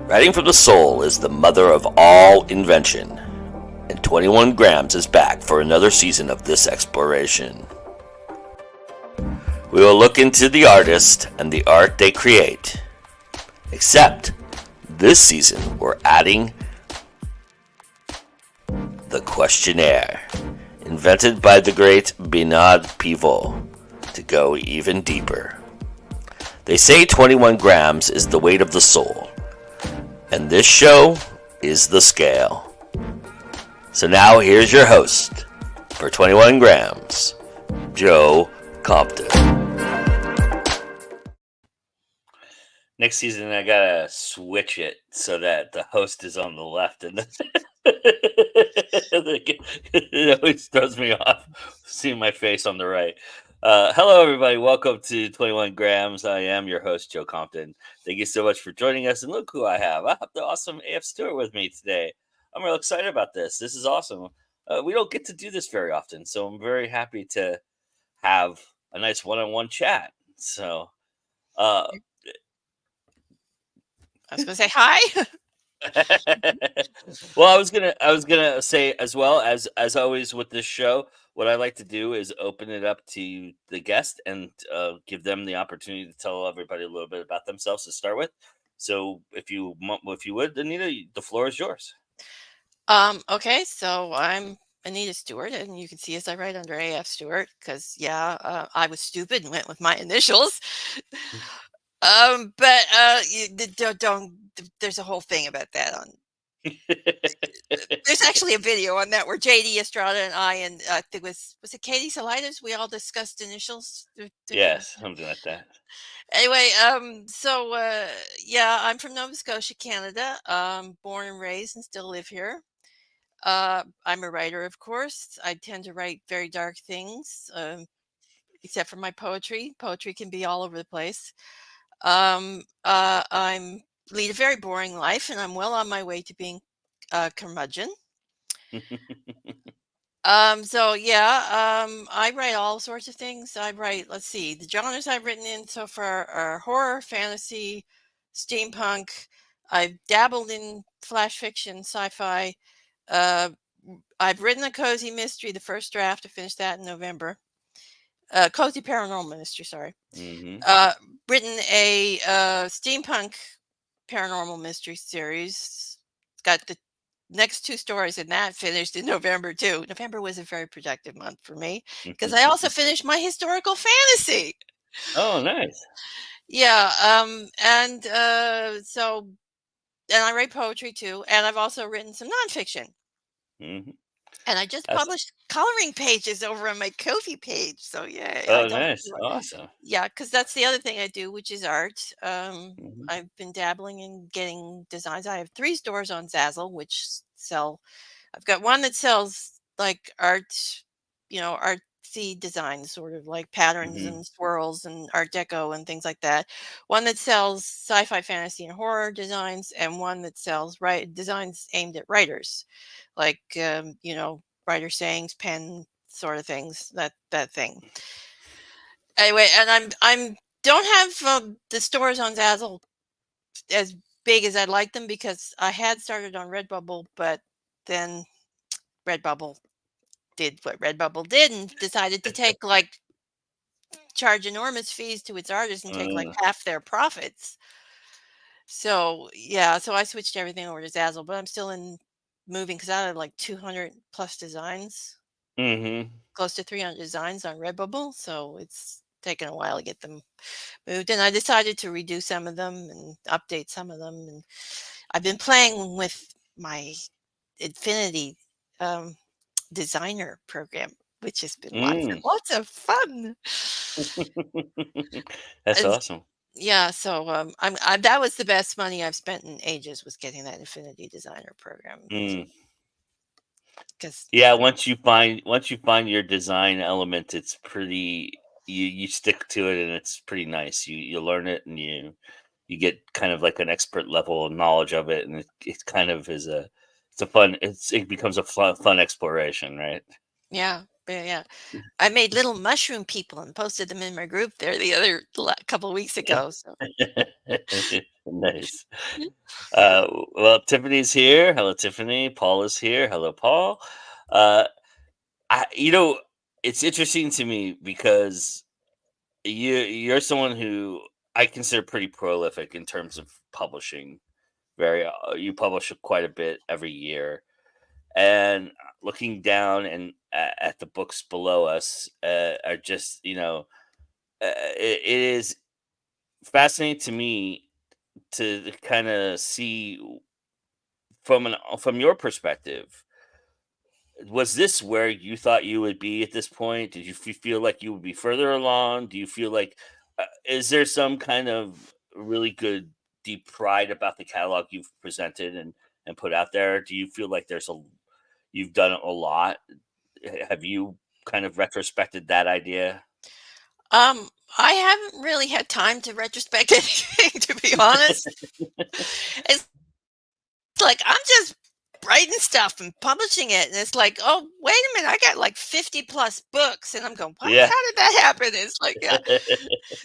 Writing from the soul is the mother of all invention, and 21 Grams is back for another season of this exploration. We will look into the artist and the art they create. Except, this season we're adding the questionnaire, invented by the great Bernard Pivot, to go even deeper. They say 21 grams is the weight of the soul, and this show is the scale. So now here's your host for 21 grams, Joe Compton. Next season, I gotta switch it so that the host is on the left, and it always throws me off seeing my face on the right. Hello, everybody. Welcome to 21 Grams. I am your host, Joe Compton. Thank you so much for joining us. And look who I have. I have the awesome AF Stewart with me today. I'm real excited about this. This is awesome. We don't get to do this very often, so I'm very happy to have a nice one-on-one chat. So, I was gonna say hi. Well, I was gonna say as well as always with this show, what I like to do is open it up to the guest and give them the opportunity to tell everybody a little bit about themselves to start with. So if you would, Anita, the floor is yours. Okay, so I'm Anita Stewart, and you can see as I write under AF Stewart because I was stupid and went with my initials. But don't. There's a whole thing about that on. There's actually a video on that where JD Estrada and I and I think was it Katie Salidas? We all discussed initials. Yes, something like that. Anyway, I'm from Nova Scotia, Canada. Born and raised and still live here. I'm a writer, of course. I tend to write very dark things, except for my poetry. Poetry can be all over the place. I'm lead a very boring life, and I'm well on my way to being a curmudgeon. I write all sorts of things. I write, let's see, the genres I've written in so far are horror, fantasy, steampunk. I've dabbled in flash fiction, sci-fi. I've written a cozy mystery, the first draft. I finished that in November. Cozy paranormal mystery, sorry. Mm-hmm. Written a steampunk paranormal mystery series. Got the next two stories in that finished in November too. November was a very productive month for me because I also finished my historical fantasy. Oh, nice. Yeah. And I write poetry too, and I've also written some nonfiction. Mm-hmm. And I just published coloring pages over on my Ko-fi page. So yay. Oh, nice. Awesome. Yeah, because that's the other thing I do, which is art. I've been dabbling in getting designs. I have 3 stores on Zazzle, which sell. I've got one that sells like art, artsy designs, sort of like patterns and swirls and Art Deco and things like that. One that sells sci-fi, fantasy, and horror designs, and one that sells designs aimed at writers, like writer sayings, pen sort of things. That thing. Anyway, and I'm don't have the stores on Zazzle as big as I'd like them because I had started on Redbubble, but then Redbubble did what Redbubble did and decided to charge enormous fees to its artists and take like half their profits. So I switched everything over to Zazzle, but I'm still moving because I had like 200 plus designs, close to 300 designs on Redbubble. So it's taken a while to get them moved, and I decided to redo some of them and update some of them. And I've been playing with my Infinity designer program, which has been lots of fun. That's awesome. Yeah, so that was the best money I've spent in ages, was getting that Infinity designer program. Once you find your design element, it's pretty. You stick to it, and it's pretty nice. You learn it, and you get kind of like an expert level of knowledge of it, and it kind of is it becomes a fun exploration, right? Yeah. I made little mushroom people and posted them in my group there the other couple of weeks ago. So. Nice. Well, Tiffany's here. Hello, Tiffany. Paul is here. Hello, Paul. Uh, it's interesting to me because you're someone who I consider pretty prolific in terms of publishing. You publish quite a bit every year, and looking down and at the books below us are just it is fascinating to me to kind of see from your perspective. Was this where you thought you would be at this point? Did you feel like you would be further along? Do you feel like is there some kind of really good deep pride about the catalog you've presented and put out there? Do you feel like you've done a lot? Have you kind of retrospected that idea? I haven't really had time to retrospect anything, to be honest. It's like I'm just writing stuff and publishing it, and it's like, oh, wait a minute, I got like 50 plus books, and I'm going, what? Yeah. How did that happen? It's like, yeah.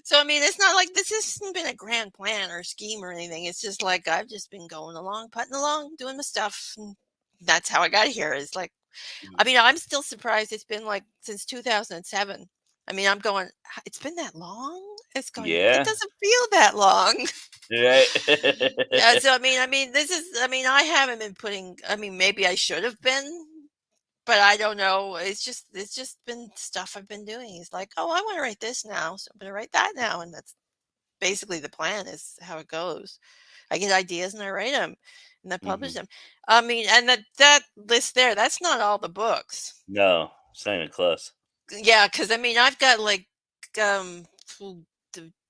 So I mean, it's not like this hasn't been a grand plan or scheme or anything. It's just like I've just been going along, putting along, doing the stuff, and that's how I got here. It's like, I mean, I'm still surprised. It's been like since 2007. I mean, I'm going, it's been that long? It's going, it Yeah. doesn't feel that long. Right. Yeah, so I haven't been putting, I mean, maybe I should have been, but I don't know. It's just been stuff I've been doing. It's like, oh, I want to write this now, so I'm going to write that now, and that's basically the plan is how it goes. I get ideas and I write them and I publish them. I mean, and that list there, that's not all the books. No, it's not even close. Yeah, because I mean, I've got like um a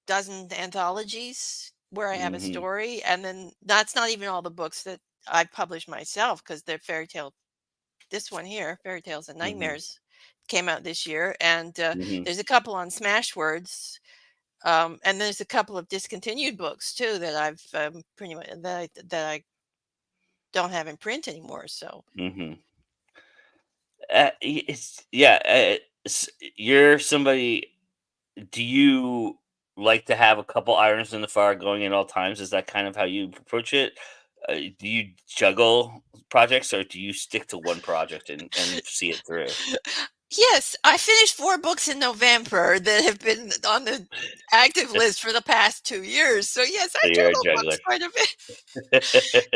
dozen anthologies where I have a story, and then that's not even all the books that I published myself because they're fairy tale. This one here, Fairy Tales and Nightmares, came out this year, and there's a couple on Smashwords. And there's a couple of discontinued books too that I've pretty much that I don't have in print anymore. So You're somebody. Do you like to have a couple irons in the fire going at all times? Is that kind of how you approach it? Do you juggle projects, or do you stick to one project and see it through? yes, I finished 4 books in November that have been on the active list for the past 2 years. So yes, So I you're a juggle juggler. books quite a bit.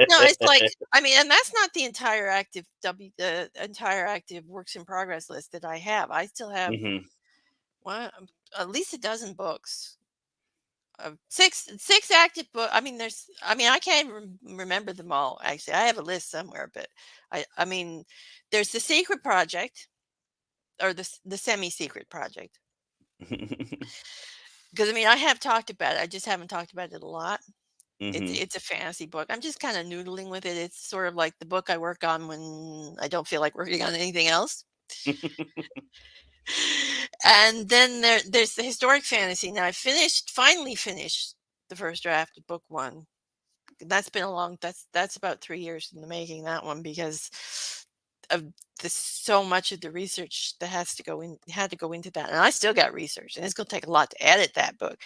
No, it's like, I mean, and that's not the entire active works in progress list that I have. I still have at least a dozen books. Six active book. I mean, I can't remember them all. Actually, I have a list somewhere, but I mean, there's the secret project or the semi-secret project. Because I mean, I have talked about it. I just haven't talked about it a lot. It's a fantasy book. I'm just kind of noodling with it. It's sort of like the book I work on when I don't feel like working on anything else. And then there's the historic fantasy. Now I finally finished the first draft of book 1. That's been that's about 3 years in the making, that one, because of so much of the research that had to go into that. And I still got research, and it's going to take a lot to edit that book.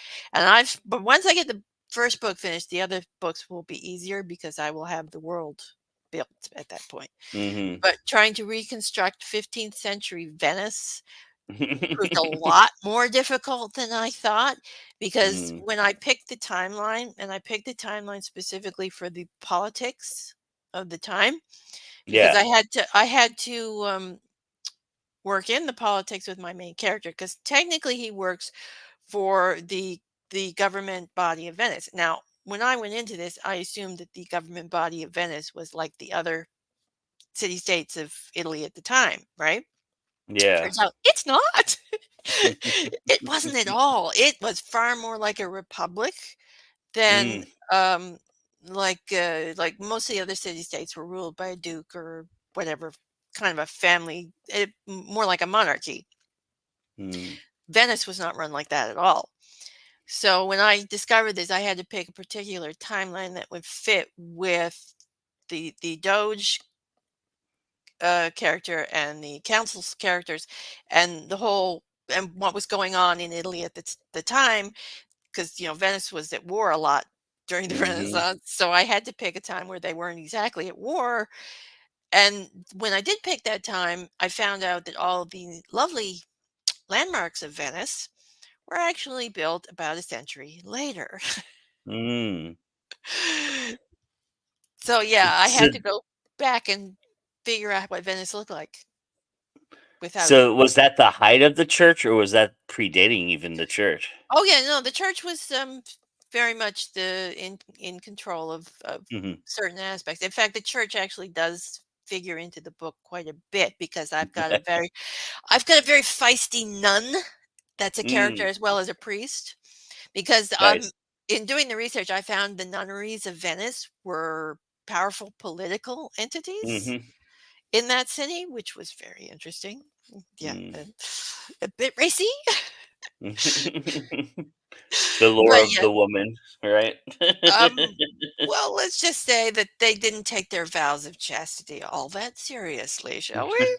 But once I get the first book finished, the other books will be easier because I will have the world built at that point. But trying to reconstruct 15th century Venice proved a lot more difficult than I thought, because when I picked the timeline, and I picked the timeline specifically for the politics of the time, because I had to work in the politics with my main character, because technically he works for the government body of Venice. Now, when I went into this, I assumed that the government body of Venice was like the other city-states of Italy at the time, right? Yeah. Turns out it's not. It wasn't at all. It was far more like a republic than like most of the other city-states were ruled by a duke or whatever, kind of a family, more like a monarchy. Venice was not run like that at all. So when I discovered this, I had to pick a particular timeline that would fit with the Doge character and the council's characters, and what was going on in Italy at the time, because Venice was at war a lot during the Mhm. Renaissance. So I had to pick a time where they weren't exactly at war. And when I did pick that time, I found out that all of the lovely landmarks of Venice were actually built about a century later. Mm. So yeah, I So had to go back and figure out what Venice looked like without. so was that the height of the church, or was that predating even the church? Oh yeah, no, the church was very much the in control of Mhm. certain aspects. In fact, the church actually does figure into the book quite a bit because I've got a very feisty nun that's a character Mm. as well as a priest. Because Nice. in doing the research, I found the nunneries of Venice were powerful political entities Mhm. in that city, which was very interesting. Yeah, Mm. a bit racy, The lore but of yeah. the woman, right? Um, well, let's just say that they didn't take their vows of chastity all that seriously, shall we?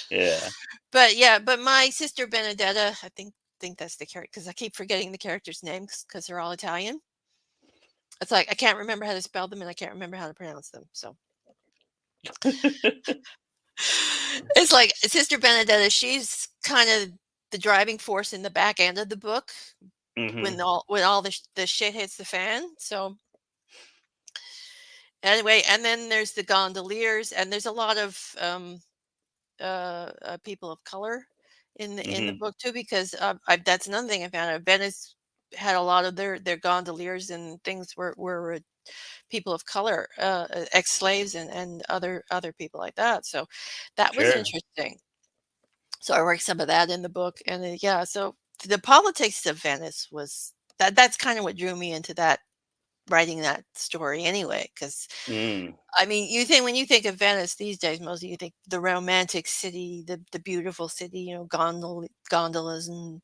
Yeah. But yeah, but my sister Benedetta, I think that's the character because I keep forgetting the characters' names because they're all Italian. It's like I can't remember how to spell them and I can't remember how to pronounce them. So it's like Sister Benedetta, she's kind of the driving force in the back end of the book Mhm. when all the shit hits the fan. So anyway, and then there's the gondoliers, and there's a lot of people of color in the Mhm. book too, because that's another thing I found out. Venice had a lot of their gondoliers and things were people of color, ex-slaves and other people like that. So that was Sure. interesting. So I worked some of that in the book, and yeah. So the politics of Venice was that's kind of what drew me into that writing that story anyway. Because Mm. I mean, when you think of Venice these days, most of you think the romantic city, the beautiful city, gondolas and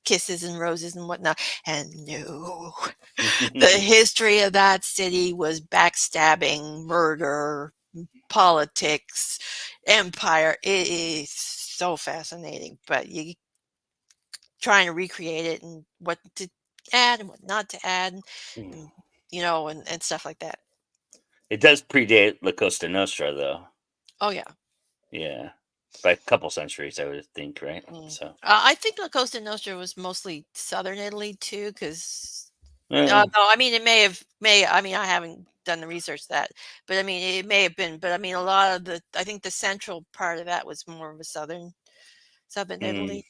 kisses and roses and whatnot. And no, the history of that city was backstabbing, murder, politics, empire. It is so fascinating, but you trying to recreate it and what to add and what not to add, Mm. and stuff like that. It does predate La Costa Nostra, though. Oh yeah. Yeah. By a couple centuries, I would think, right? Mm. So, I think La Costa Nostra was mostly southern Italy too, because eh, no, I mean it I mean I haven't done the research that, but I mean it may have been, but I mean a lot of I think the central part of that was more of a southern mm, Italy,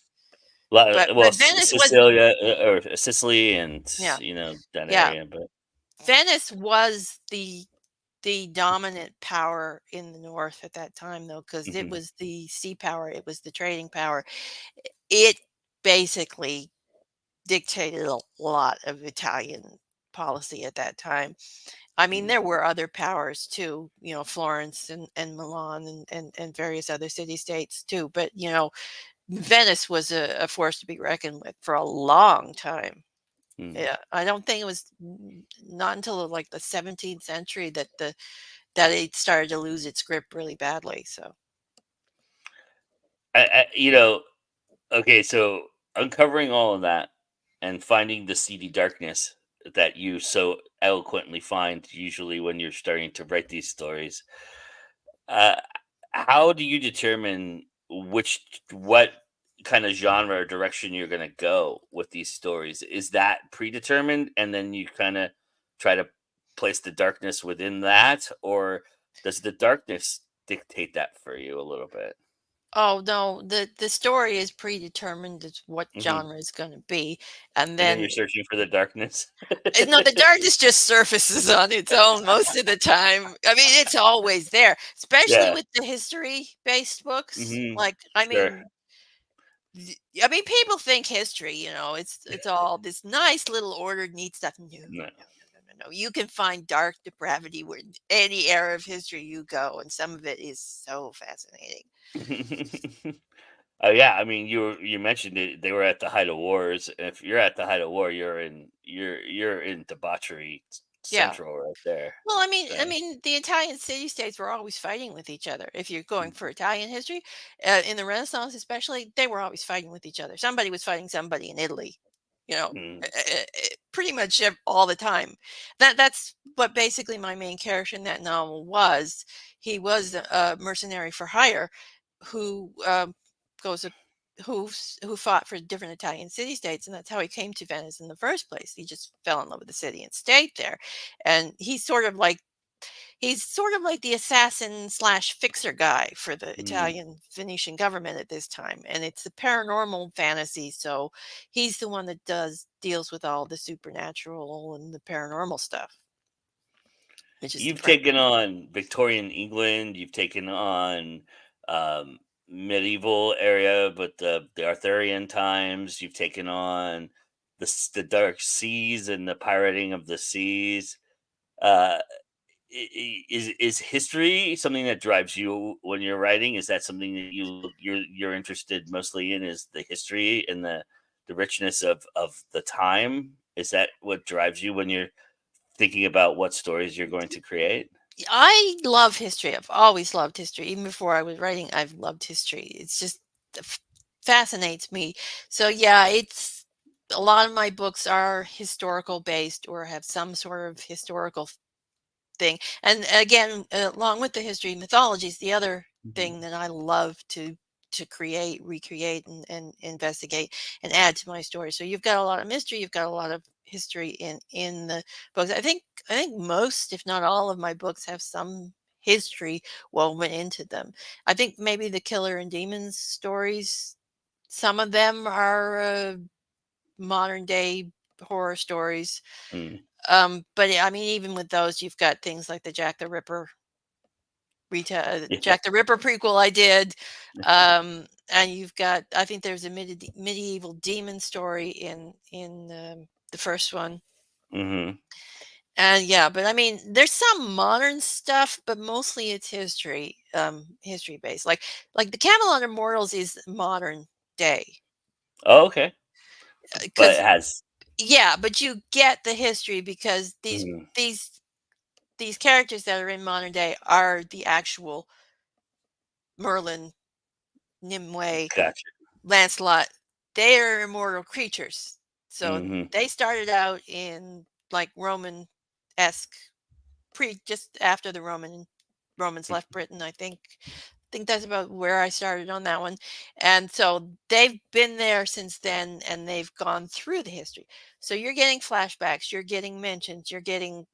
well, but Venice was Sicilia, or Sicily, and yeah that yeah area. But Venice was the dominant power in the north at that time though, because it mhm, was the sea power, it was the trading power. It basically dictated a lot of Italian policy at that time. I mean, mm, there were other powers too, Florence and Milan and various other city states too. But, Venice was a force to be reckoned with for a long time. mm. Yeah. I don't think it was not until like the 17th century that it started to lose its grip really badly. So, You know, okay, so uncovering all of that and finding the seedy darkness that you so eloquently find usually when you're starting to write these stories. Uh, how do you determine what kind of genre or direction you're going to go with these stories? Is that predetermined, and then you kind of try to place the darkness within that, or does the darkness dictate that for you a little bit? oh no, the story is predetermined as what Hmm. genre is going to be, and And then you're then searching for the darkness. no, the darkness just surfaces on its own most of the time. I mean, it's always there, especially Yeah. with the history-based books. Hmm. Like, Sure. I mean, people think history, it's all this nice little ordered, neat stuff. No, no, no, No. no, no, no. You can find dark depravity where any era of history you go, and some of it is so fascinating. Oh yeah, I mean, you mentioned it. They were at the height of wars. And if you're at the height of war, you're in debauchery Yeah. central right there. Well, I mean, So, the Italian city states were always fighting with each other. If you're going mm, for Italian history, in the Renaissance, especially, they were always fighting with each other. Somebody was fighting somebody in Italy. You know, mm, uh, uh, pretty much all the time. That's what basically my main character in that novel was. He was a mercenary for hire who goes who fought for different Italian city-states, and that's how he came to Venice in the first place. He just fell in love with the city and stayed there. And he's sort of like the assassin slash fixer guy for the Italian Venetian government at this time. And it's a paranormal fantasy. So he's the one that deals with all the supernatural and the paranormal stuff. You've taken on Victorian England. You've taken on medieval area, but the Arthurian times. You've taken on the dark seas and the pirating of the seas. Is history something that drives you when you're writing? Is that something that you're interested mostly in? Is the history and the richness of the time? Is that what drives you when you're thinking about what stories you're going to create? I love history. I've always loved history. Even before I was writing, I've loved history. It's just fascinates me. So yeah, it's a lot of my books are historical based or have some sort of historical thing. And again, along with the history mythologies, the other thing that I love to create, recreate, and investigate and add to my story. So you've got a lot of mystery, you've got a lot of history in the books. I think most, if not all, of my books have some history woven into them. I think maybe the Killer and Demons stories, some of them are modern day horror stories. But I mean, even with those, you've got things like the Jack the Ripper Jack the Ripper prequel I did. And you've got, I think there's a medieval demon story in the first one. And yeah, but I mean, there's some modern stuff, but mostly it's history based. Like the Camelot Immortals is modern day. Oh, okay. But it has. Yeah, but you get the history because these characters that are in modern day are the actual Merlin, Nimue, Gotcha. Lancelot. They are immortal creatures. So they started out in like Roman-esque, just after the Romans left Britain, I think. I think that's about where I started on that one. And so they've been there since then, and they've gone through the history. So you're getting flashbacks, you're getting mentions, you're getting,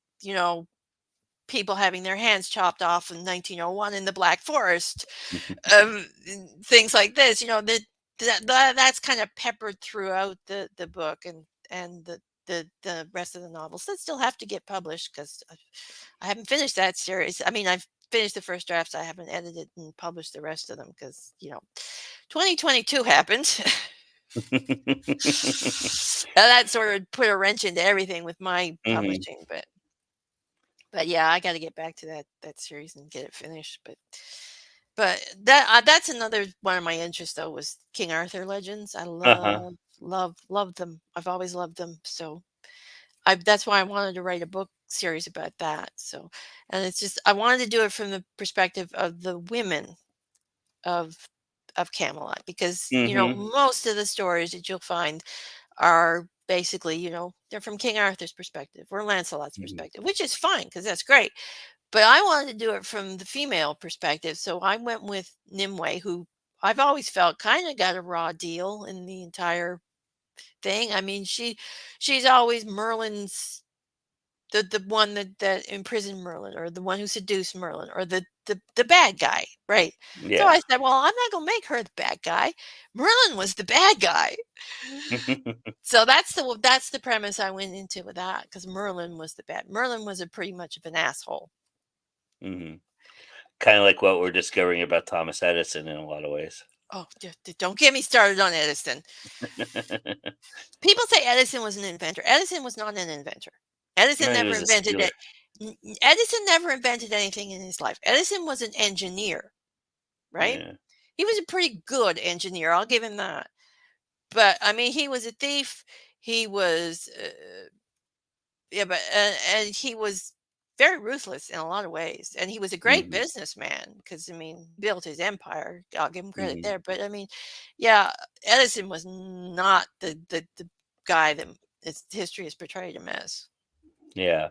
people having their hands chopped off in 1901 in the Black Forest, things like this. That's kind of peppered throughout the book and the rest of the novels that still have to get published because I haven't finished that series. I mean, I've finished the first drafts. I haven't edited and published the rest of them because 2022 happened. That sort of put a wrench into everything with my publishing, but yeah, I got to get back to that series and get it finished. But that's another one of my interests though, was King Arthur legends. I love them. I've always loved them. So that's why I wanted to write a book series about that. So, and it's just, I wanted to do it from the perspective of the women of Camelot, because most of the stories that you'll find are basically, they're from King Arthur's perspective or Lancelot's perspective, which is fine because that's great. But I wanted to do it from the female perspective. So I went with Nimue, who I've always felt kind of got a raw deal in the entire thing. I mean, she's always Merlin's the one that imprisoned Merlin, or the one who seduced Merlin, or the bad guy, right? Yeah. So I said, well, I'm not gonna make her the bad guy. Merlin was the bad guy. So that's the premise I went into with that, because Merlin was pretty much of an asshole. Kind of like what we're discovering about Thomas Edison in a lot of ways. Oh, don't get me started on Edison. People say Edison was an inventor. Edison was not an inventor. Edison never invented it. Edison never invented anything in his life. Edison was an engineer, right? Yeah. He was a pretty good engineer. I'll give him that. But I mean, he was a thief. He was, and he was very ruthless in a lot of ways. And he was a great businessman because, I mean, built his empire. I'll give him credit there. But I mean, yeah, Edison was not the guy that history is portrayed him as. Yeah.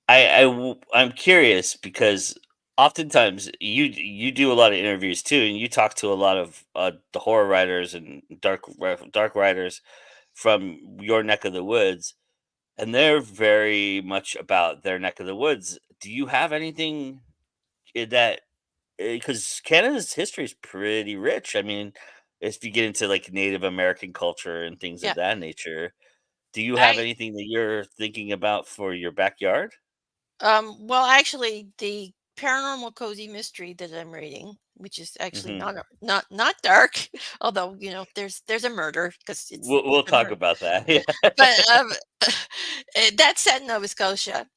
I'm curious because oftentimes you do a lot of interviews too, and you talk to a lot of the horror writers and dark writers from your neck of the woods, and they're very much about their neck of the woods. Do you have anything that, because Canada's history is pretty rich? I mean, if you get into like Native American culture and things Yeah. of that nature, do you have I anything that you're thinking about for your backyard? Well, actually, the paranormal cozy mystery that I'm reading, which is actually Hmm. not dark, although there's a murder because We'll it's a talk murder, about that. Yeah. but that's set in Nova Scotia.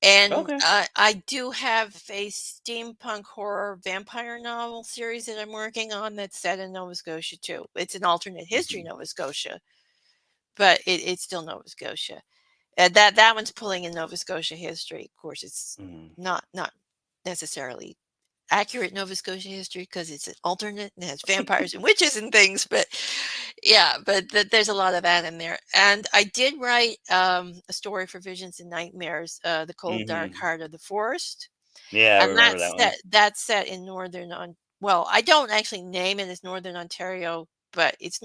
And Okay. I do have a steampunk horror vampire novel series that I'm working on that's set in Nova Scotia too. It's an alternate history Mhm, Nova Scotia, but it's still Nova Scotia. And that one's pulling in Nova Scotia history. Of course, it's mhm, not necessarily accurate Nova Scotia history because it's an alternate and has vampires and witches and things. But yeah, but there's a lot of that in there. And I did write a story for Visions and Nightmares, The Cold Dark mhm. Heart of the Forest, Yeah, I and remember that one. that's set in well, I don't actually name it as Northern Ontario, but it's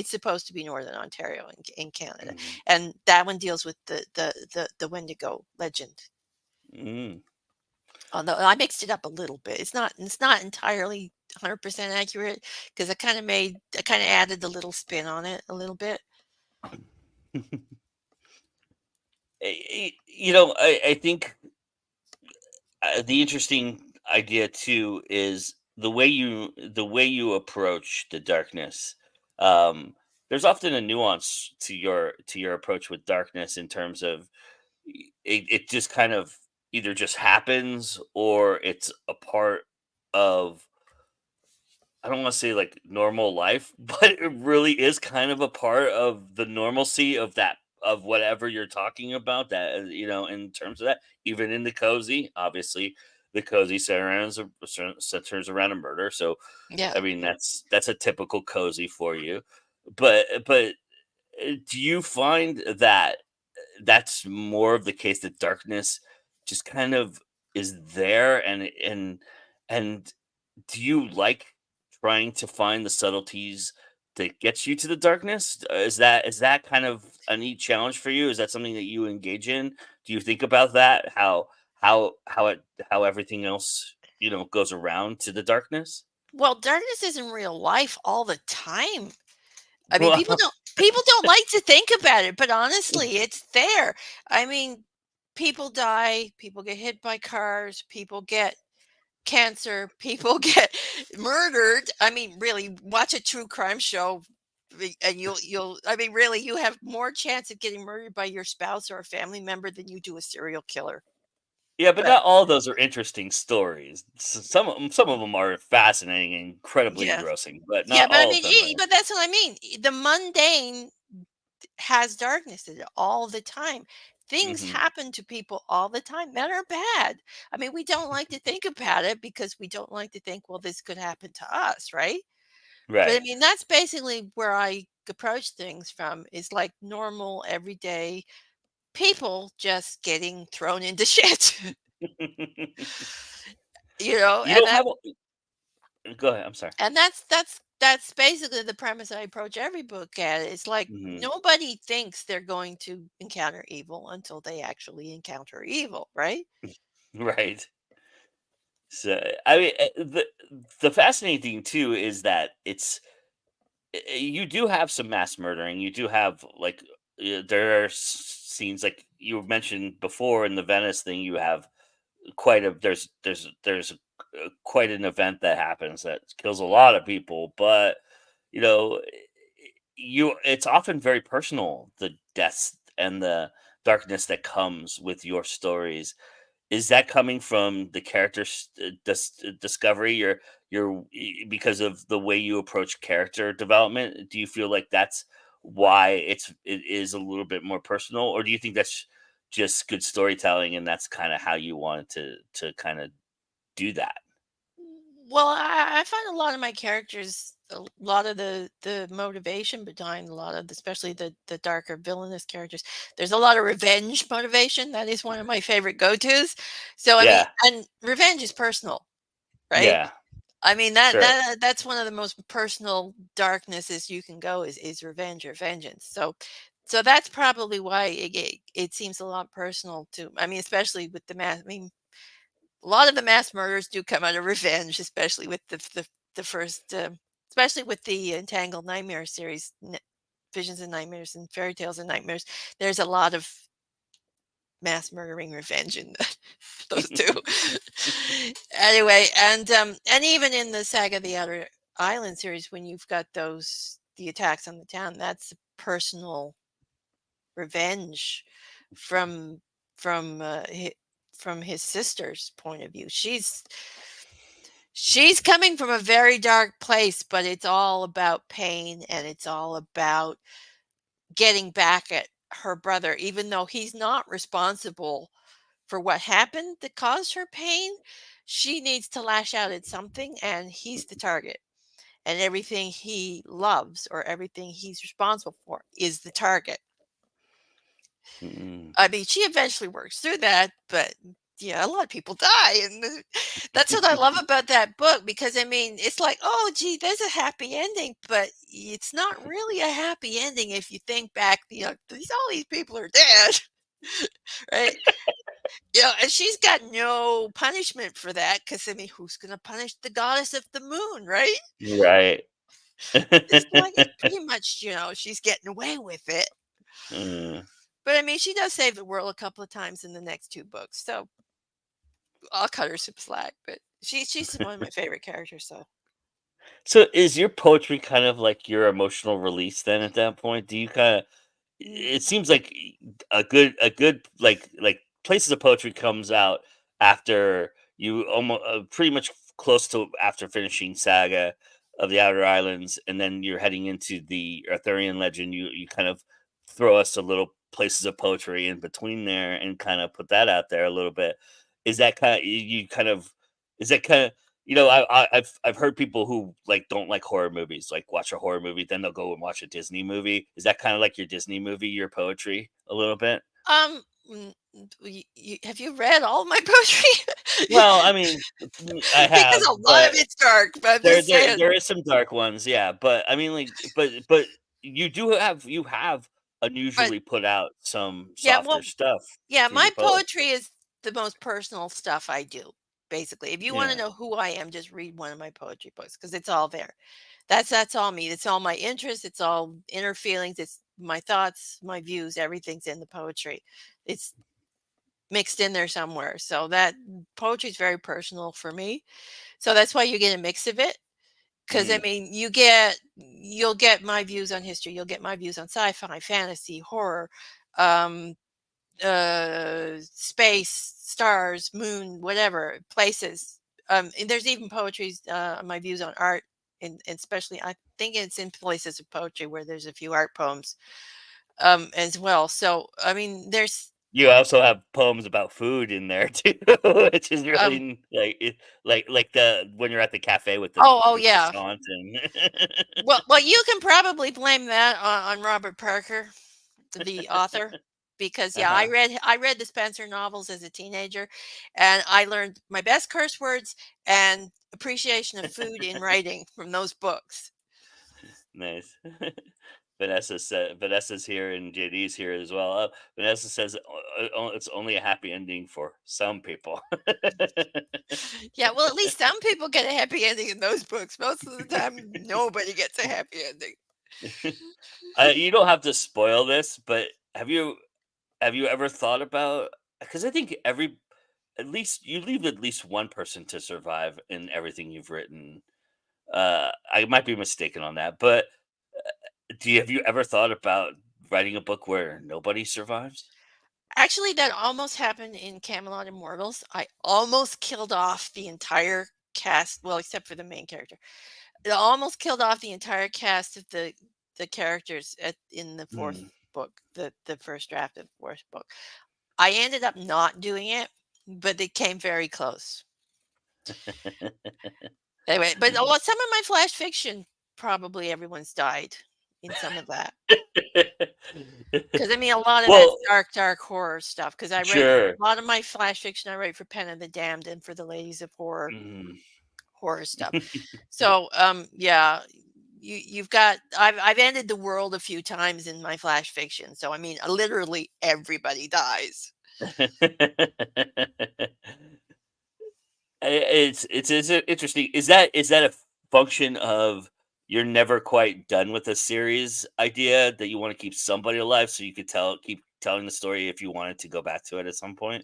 supposed to be Northern Ontario in Canada, Mhm, and that one deals with the Wendigo legend. mm. Although I mixed it up a little bit, it's not entirely 100% accurate because I kind of added the little spin on it a little bit. I think the interesting idea too is the way you approach the darkness. Um, there's often a nuance to your approach with darkness in terms of it just kind of either just happens or it's a part of, I don't want to say like normal life, but it really is kind of a part of the normalcy of that, of whatever you're talking about. That in terms of that, even in the cozy, obviously, the cozy centers around a murder. So, Yeah. I mean, that's a typical cozy for you. But do you find that that's more of the case, that darkness just kind of is there, and do you like trying to find the subtleties that gets you to the darkness? Is that kind of a neat challenge for you? Is that something that you engage in? Do you think about that? How everything else goes around to the darkness? Well, darkness is in real life all the time. I mean, Well, people don't like to think about it, but honestly, it's there. I mean, people die, people get hit by cars, people get cancer, people get murdered. I mean, really, watch a true crime show and you'll I mean, really, you have more chance of getting murdered by your spouse or a family member than you do a serial killer. yeah, but But not all of those are interesting stories. Some of them are fascinating and incredibly yeah. engrossing, but Yeah, not but I all of mean, them are. but that's what I mean. The mundane has darkness in it all the time. Things Hmm. happen to people all the time that are bad. I mean, we don't like to think about it because we don't like to think, well, this could happen to us, right? But I Right. mean, that's basically where I approach things from is like normal, everyday people just getting thrown into shit, You and don't have. Go ahead. I'm sorry. that's basically the premise I approach every book at. It's like Hmm. nobody thinks they're going to encounter evil until they actually encounter evil, right? Right. So I mean, the fascinating thing too is that you do have some mass murdering. You do have like there are scenes like you mentioned before in the Venice thing. You have quite a there's quite an event that happens that kills a lot of people, but you know it's often very personal, the deaths and the darkness that comes with your stories. Is that coming from the character's discovery? Because of the way you approach character development? Do you feel like that's why it is a little bit more personal, or do you think that's just good storytelling and that's kind of how you wanted to kind of do that? Well, I find a lot of my characters a lot of the motivation behind a lot of especially the darker villainous characters. There's a lot of revenge motivation. That is one of my favorite go-tos. So I mean, Yeah. and revenge is personal, right? Yeah. I mean Sure. that's one of the most personal darknesses you can go is revenge or vengeance. So that's probably why it seems a lot personal to. I mean, especially with the mass. I mean, a lot of the mass murders do come out of revenge, especially with the first, especially with the Entangled Nightmare series, Visions and Nightmares and Fairy Tales and Nightmares. There's a lot of mass murdering revenge in those two. Anyway, and even in the Saga of the Outer Island series, when you've got the attacks on the town, that's personal revenge from from uh, hi- from his sister's point of view. She's coming from a very dark place, but it's all about pain and it's all about getting back at her brother, even though he's not responsible for what happened that caused her pain. She needs to lash out at something, and he's the target. And everything he loves or everything he's responsible for is the target. Mm. I mean, she eventually works through that, but yeah, a lot of people die, and that's what I love about that book because I mean, it's like, oh, gee, there's a happy ending, but it's not really a happy ending if you think back. All these people are dead, right? And she's got no punishment for that because I mean, who's going to punish the goddess of the moon, right? Right. It's pretty much she's getting away with it. Mm. But I mean, she does save the world a couple of times in the next two books, so I'll cut her some slack. But she's one of my favorite characters. So So is your poetry kind of like your emotional release then at that point? Do you kind of mm, it seems like a good like places of poetry comes out after you almost pretty much close to after finishing Saga of the Outer Islands, and then you're heading into the Arthurian legend. You kind of throw us a little places of poetry in between there and kind of put that out there a little bit. Is that kind of you kind of is that kind of I've heard people who like don't like horror movies, like watch a horror movie, then they'll go and watch a Disney movie. Is that kind of like your Disney movie, your poetry a little bit? have you read all of my poetry? Well, I mean, I Because have, a lot but of it's dark. But I'm there just there saying. there is some dark ones, yeah. But I mean, like, but you have But unusually put out some yeah, softer well, stuff yeah, through my your poetry. poetry is the most personal stuff I do. Basically, if you want to Yeah. know who I am, just read one of my poetry books because it's all there. That's all me. It's all my interests. It's all inner feelings. It's my thoughts, my views. Everything's in the poetry. It's mixed in there somewhere. So that poetry is very personal for me. So that's why you get a mix of it. Because I Mhm. mean, you'll get my views on history. You'll get my views on sci-fi, fantasy, horror, um, space, stars, moon, whatever, places. And there's even poetry's my views on art, and especially I think it's in places of poetry where there's a few art poems as well. So I mean, there's You also have poems about food in there too, which is um really like the when you're at the cafe with oh the yeah. croissant and Well, you can probably blame that on Robert Parker, the author, because yeah, uh-huh. I read the Spencer novels as a teenager, and I learned my best curse words and appreciation of food in writing from those books. Nice. Vanessa's here and JD's here as well. Vanessa says it's only a happy ending for some people. Yeah, well, at least some people get a happy ending in those books. Most of the time, nobody gets a happy ending. You don't have to spoil this, but have you ever thought about because I think every at least you leave at least one person to survive in everything you've written. I might be mistaken on that, but have you ever thought about writing a book where nobody survives? Actually, that almost happened in Camelot Immortals. I almost killed off the entire cast, well, except for the main character. It almost killed off the entire cast of the characters in the fourth Mm. book, the first draft of the fourth book. I ended up not doing it, but it came very close. Anyway, but some of my flash fiction probably everyone's died in some of that. Because I mean, a lot of that's Well, dark horror stuff. Because I write sure. a lot of my flash fiction. I write for Pen of the Damned and for the Ladies of Horror stuff. So, yeah, you've got. I've ended the world a few times in my flash fiction. So I mean, literally everybody dies. It's interesting. Is that a function of you're never quite done with a series idea that you want to keep somebody alive so you could keep telling the story if you wanted to go back to it at some point?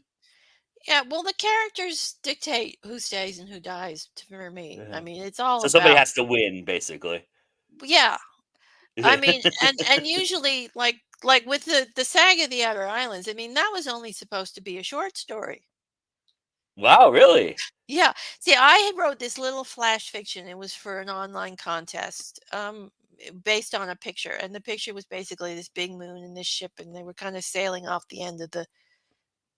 Yeah, well, the characters dictate who stays and who dies for me. I Yeah. mean, it's all So somebody about has to win, basically. yeah. I mean, and usually like with the Saga of the Outer Islands, I mean, that was only supposed to be a short story. Wow, really? Yeah. See, I wrote this little flash fiction. It was for an online contest, based on a picture, and the picture was basically this big moon and this ship, and they were kind of sailing off the end of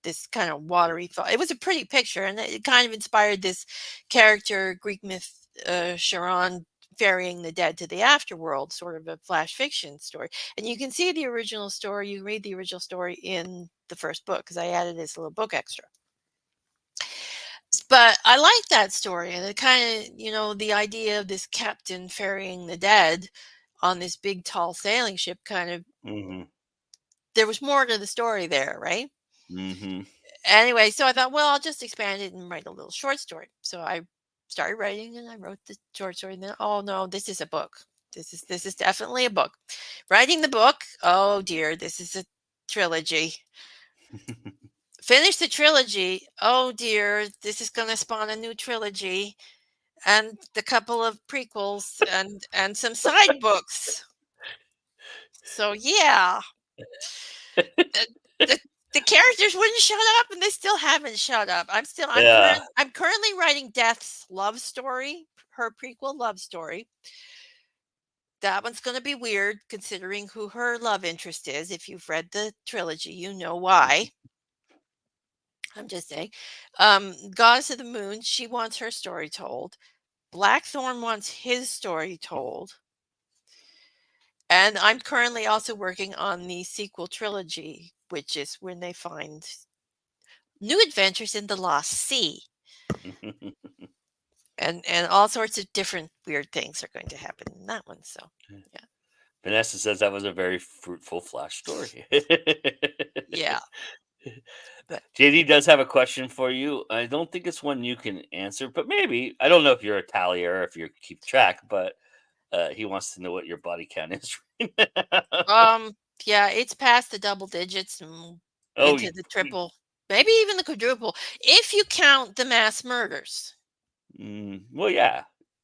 this kind of watery thought. It was a pretty picture, and it kind of inspired this character, Greek myth, Charon ferrying the dead to the afterworld, sort of a flash fiction story. And you can see the original story. You read the original story in the first book because I added this little book extra. But I like that story, and it kind of, the idea of this captain ferrying the dead on this big, tall sailing ship kind of, Mm-hmm. there was more to the story there, right? Mm-hmm. Anyway, so I thought, well, I'll just expand it and write a little short story. So I started writing and I wrote the short story. And then, oh no, this is a book. This is definitely a book. Writing the book, oh dear, this is a trilogy. Finish the trilogy. Oh dear, this is going to spawn a new trilogy and a couple of prequels and some side books. So yeah, the, the, the characters wouldn't shut up, and they still haven't shut up. Yeah. I'm currently writing Death's love story, her prequel love story. That one's going to be weird considering who her love interest is. If you've read the trilogy, you know why. I'm just saying. Goddess of the Moon, she wants her story told. Blackthorn wants his story told. And I'm currently also working on the sequel trilogy, which is when they find new adventures in the Lost Sea. And all sorts of different weird things are going to happen in that one. So, yeah. Vanessa says that was a very fruitful flash story. Yeah. But JD does have a question for you. I don't think it's one you can answer, but maybe. I don't know if you're a tallier or if you keep track, but he wants to know what your body count is right now. yeah, it's past the double digits and Oh, into the triple, maybe even the quadruple, if you count the mass murders. well, yeah.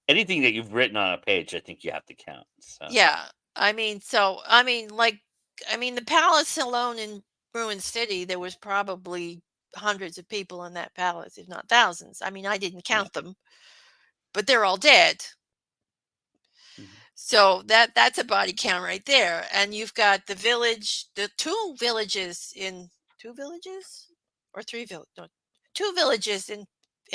Anything that you've written on a page, I think you have to count. So. Yeah. I mean, the palace alone in Ruin City, there was probably hundreds of people in that palace, if not thousands. I mean, I didn't count them, but they're all dead. Mhm. So that's a body count right there. And you've got the village, the two villages or three villages, no, two villages in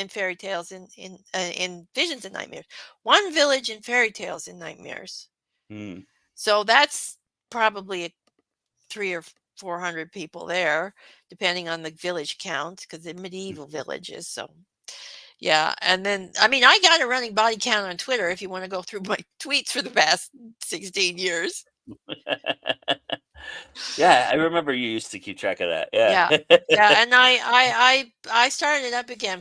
fairy tales in Visions and Nightmares. One village in fairy tales and nightmares. Hmm. So that's probably 300 or 400 people there, depending on the village count, because they're medieval villages. So yeah, and then I mean, I got a running body count on Twitter if you want to go through my tweets for the past 16 years. Yeah, I remember you used to keep track of that. Yeah. Yeah. Yeah, and I started it up again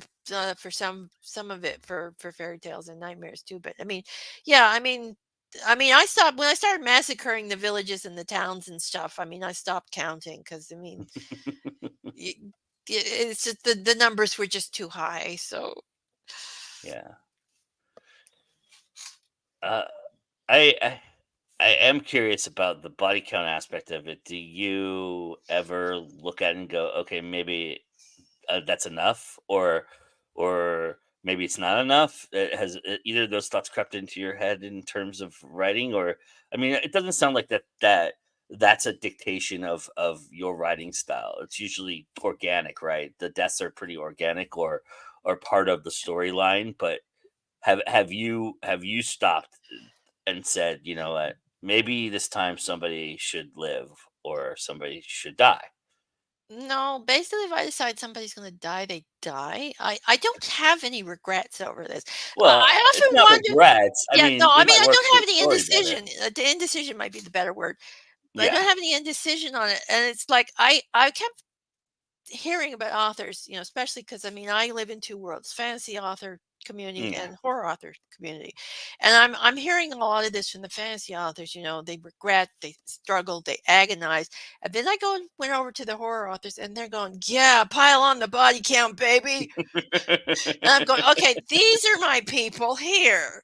for some of it for fairy tales and nightmares too, but I mean, yeah, I stopped when I started massacring the villages and the towns and stuff. I mean, I stopped counting because I mean, it's just the numbers were just too high. So Yeah. Uh, I I am curious about the body count aspect of it. Do you ever look at it and go, okay, maybe that's enough, or maybe it's not enough? Has either of those thoughts crept into your head in terms of writing, or I mean, it doesn't sound like that's a dictation of your writing style. It's usually organic, right? The deaths are pretty organic or part of the storyline, but have you stopped and said, you know what, maybe this time somebody should live or somebody should die. No, basically, if I decide somebody's going to die, they die. I don't have any regrets over this. Well, I it's often not wonder. regrets. I Yeah, no, mean, I it mean, might I work don't for have the any story better. indecision. The indecision might be the better word. I Yeah. don't have any indecision on it, and it's like I kept hearing about authors, especially because I mean I live in two worlds: fantasy author community Mm. and horror author community, and I'm hearing a lot of this from the fantasy authors. They regret, they struggle, they agonize, and then I went over to the horror authors, and they're going, "Yeah, pile on the body count, baby." And I'm going, "Okay, these are my people here."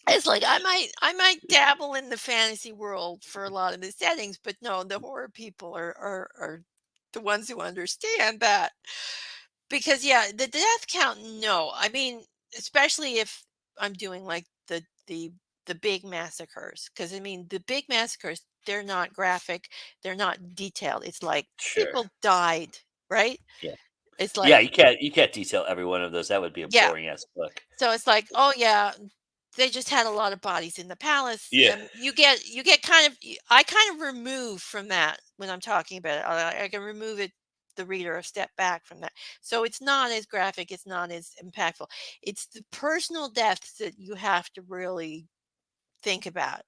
It's like I might dabble in the fantasy world for a lot of the settings, but no, the horror people are the ones who understand that. Because yeah, the death count, no. I mean, especially if I'm doing like the big massacres. Because I mean the big massacres, they're not graphic, they're not detailed. It's like Sure. people died, right? Yeah. It's Yeah, like, you can't detail every one of those. That would be a yeah. boring ass book. So it's like, oh yeah, they just had a lot of bodies in the palace. Yeah. You get kind of I kind of remove from that when I'm talking about it. I can remove it the reader a step back from that. So it's not as graphic, it's not as impactful. It's the personal deaths that you have to really think about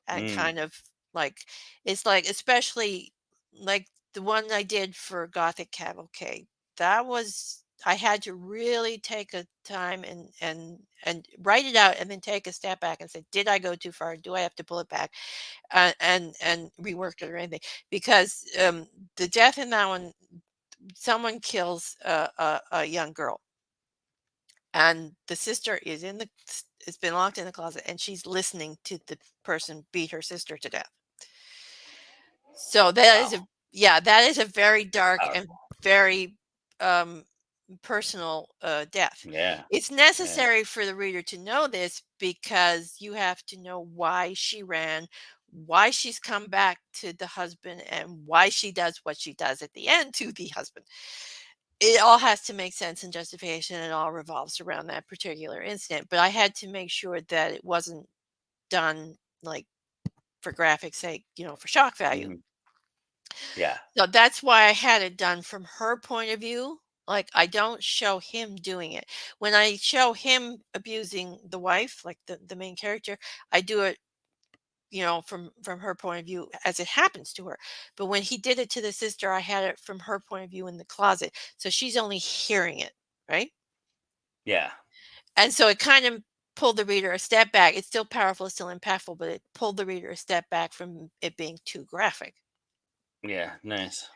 and Mm. kind of like it's like especially like the one I did for Gothic Cavalcade. That was I had to really take a time and write it out and then take a step back and say, did I go too far? Do I have to pull it back and rework it or anything? Because the death in that one, someone kills a young girl, and the sister has been locked in the closet, and she's listening to the person beat her sister to death. So that is Wow. a yeah, that is a very dark and Powerful. very um personal death. Yeah. It's Yeah. necessary for the reader to know this because you have to know why she ran, why she's come back to the husband, and why she does what she does at the end to the husband. It all has to make sense and justification. It all revolves around that particular incident. But I had to make sure that it wasn't done like for graphic sake, for shock value. Mhm. Yeah. So that's why I had it done from her point of view. Like I don't show him doing it. When I show him abusing the wife, like the main character, I do it, from her point of view as it happens to her. But when he did it to the sister, I had it from her point of view in the closet. So she's only hearing it, right? Yeah. And so it kind of pulled the reader a step back. It's still powerful, it's still impactful, but it pulled the reader a step back from it being too graphic. Yeah. Nice.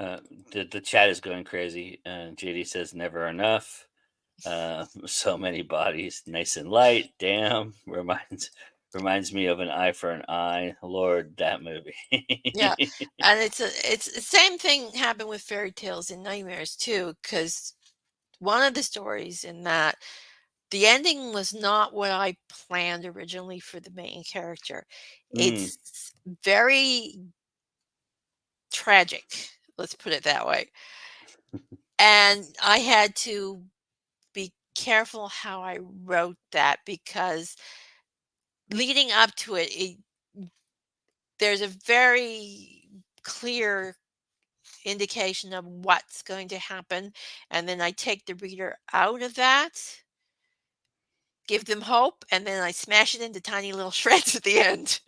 Uh, the chat is going crazy. JD says never enough. So many bodies, nice and light. Damn, reminds me of An Eye for an Eye. Lord, that movie. Yeah. And it's the same thing happened with fairy tales and nightmares too, because one of the stories in that the ending was not what I planned originally for the main character. Mm, It's very tragic, let's put it that way. And I had to be careful how I wrote that because leading up to it, there's a very clear indication of what's going to happen. And then I take the reader out of that, give them hope, and then I smash it into tiny little shreds at the end.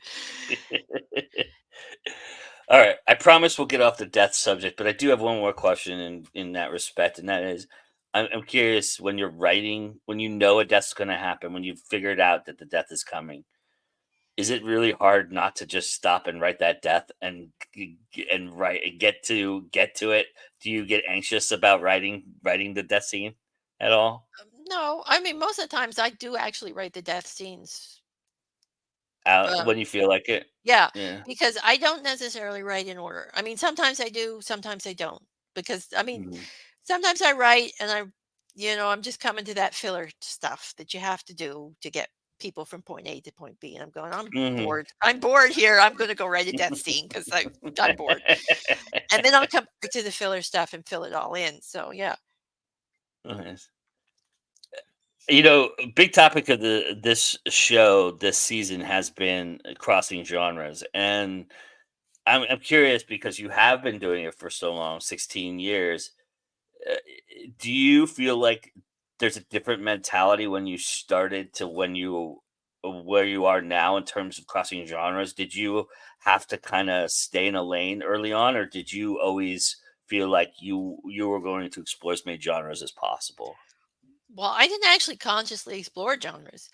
All right, I promise we'll get off the death subject, but I do have one more question in that respect, and that is, I'm curious when you're writing, when you know a death's going to happen, when you've figured out that the death is coming, is it really hard not to just stop and write that death and write and get to it? Do you get anxious about writing the death scene at all? No, I mean, most of the times I do actually write the death scenes. Out Um, when you feel like it? yeah, Yeah. because I don't necessarily write in order. I mean, sometimes I do, sometimes I don't. Because, I mean, Mhm. sometimes I write and I'm just coming to that filler stuff that you have to do to get people from point A to point B. And I'm going, I'm Mhm. bored. I'm bored here. I'm going to go write a death scene because I'm bored. And then I'll come back to the filler stuff and fill it all in. So, yeah. Nice. Big topic of this show this season has been crossing genres, and I'm curious because you have been doing it for so long, 16 years. Uh, do you feel like there's a different mentality when you started to when you where you are now in terms of crossing genres? Did you have to kind of stay in a lane early on, or did you always feel like you were going to explore as many genres as possible? Well, I didn't actually consciously explore genres.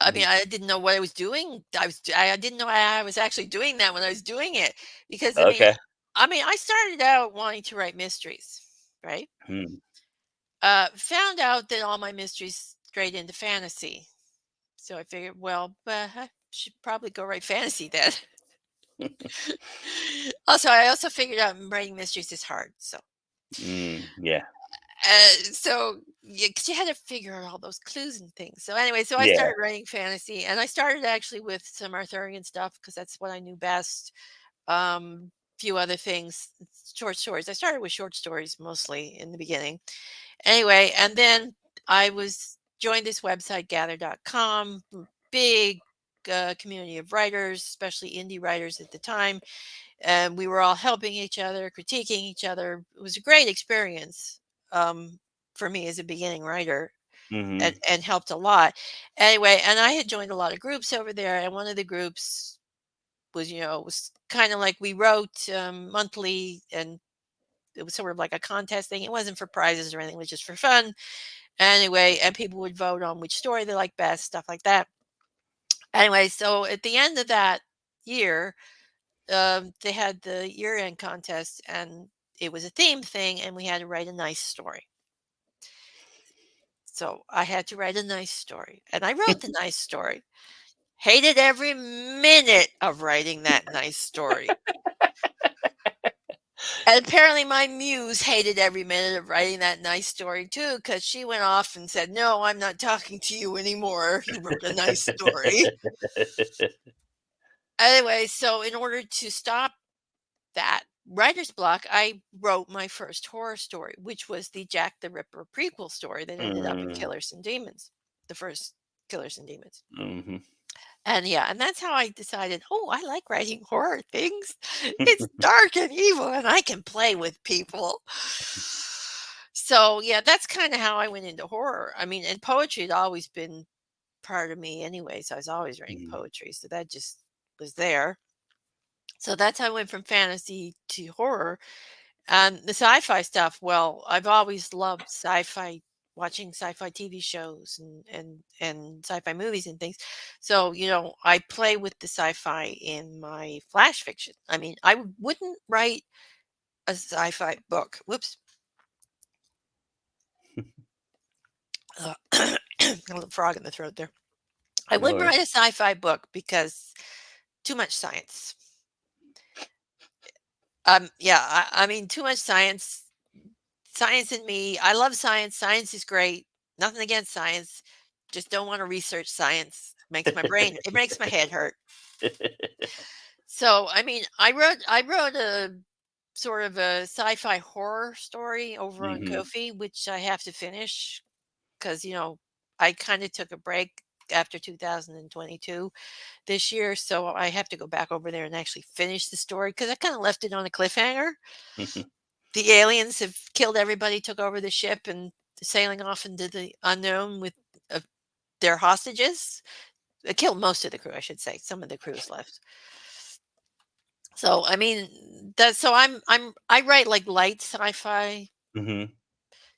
I mean, Mhm. I didn't know what I was doing. I didn't know I was actually doing that when I was doing it because Okay. I started out wanting to write mysteries, right? Hmm. Found out that all my mysteries strayed into fantasy. So I figured, well, I should probably go write fantasy then. I also figured out writing mysteries is hard. Yeah. Yeah, because you had to figure out all those clues and things. So anyway, so I Yeah. started writing fantasy, and I started actually with some Arthurian stuff because that's what I knew best. Few other things, short stories. I started with short stories mostly in the beginning. Anyway, and then I was joined this website, gather.com, big community of writers, especially indie writers at the time. And we were all helping each other, critiquing each other. It was a great experience um, for me as a beginning writer Hmm. and helped a lot. Anyway, and I had joined a lot of groups over there. And one of the groups was kind of like we wrote monthly, and it was sort of like a contest thing. It wasn't for prizes or anything, it was just for fun. Anyway, and people would vote on which story they liked best, stuff like that. Anyway, so at the end of that year, they had the year-end contest, and it was a theme thing, and we had to write a nice story. So I had to write a nice story, and I wrote the nice story. Hated every minute of writing that nice story. And apparently my muse hated every minute of writing that nice story too, because she went off and said, "No, I'm not talking to you anymore. You wrote a nice story." Anyway, so in order to stop that writer's block, I wrote my first horror story, which was the Jack the Ripper prequel story that ended up in Mm, Killers and Demons, the first Killers and Demons. mhm. And yeah, and that's how I decided, oh, I like writing horror things. It's dark and evil, and I can play with people. So yeah, that's kind of how I went into horror. I mean, and poetry had always been part of me anyway, so I was always writing Mhm. poetry. So that just was there. So that's how I went from fantasy to horror. And the sci-fi stuff, well, I've always loved sci-fi, watching sci-fi TV shows and sci-fi movies and things. So, I play with the sci-fi in my flash fiction. I mean, I wouldn't write a sci-fi book. Whoops. A little frog in the throat there. I No wouldn't worries. write a sci-fi book because too much science. Yeah, I mean, too much science. Science and me. I love science. Science is great. Nothing against science. Just don't want to research science. It makes my head hurt. So, I mean, I wrote a sort of a sci-fi horror story over on Mhm. Kofi, which I have to finish because, I kind of took a break after 2022 this year. So I have to go back over there and actually finish the story because I kind of left it on a cliffhanger. The aliens have killed everybody, took over the ship, and sailing off into the unknown with uh, their hostages. They killed most of the crew, I should say. Some of the crews left. So I mean, I write like light sci-fi, Mhm.